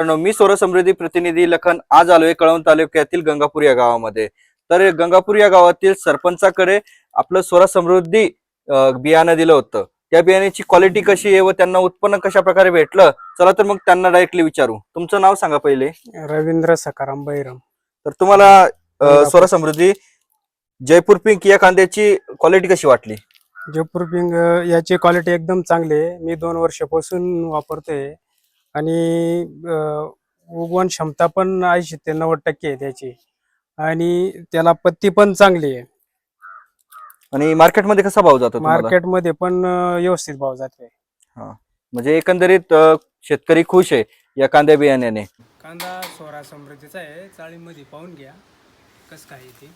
मी सोरा समृद्धी प्रतिनिधी लखन आज आलोय कळवण तालुक्यातील गंगापूर या गावामध्ये। तर गंगापूर या गावातील सरपंचाकडे आपलं सोरा समृद्धी बियाणं दिलं होतं। त्या बियाण्याची क्वालिटी कशी आहे व त्यांना उत्पन्न कशा प्रकारे भेटलं, चला तर मग त्यांना डायरेक्टली विचारू। तुमचं नाव सांगा पहिले। रवींद्र सकाराम बैरम। तर तुम्हाला सोरा समृद्धी जयपूर पिंक या कांद्याची क्वालिटी कशी वाटली? जयपूर पिंग याची क्वालिटी एकदम चांगली आहे। मी 2 वर्षापासून वापरतोय आणि उगवण क्षमता पण 80 ते 90% आहे त्याची आणि त्याला पत्ती पण चांगली आहे। आणि मार्केटमध्ये कसा भाव जातो तुम्हाला? मार्केटमध्ये पण व्यवस्थित भाव जातोय। हा, म्हणजे एकंदरीत शेतकरी खुश आहे या कांद्या बियाण्याने। कांदा सोरा समृद्धीचा आहे, चाळीमध्ये पाहून घ्या कसं काय ते।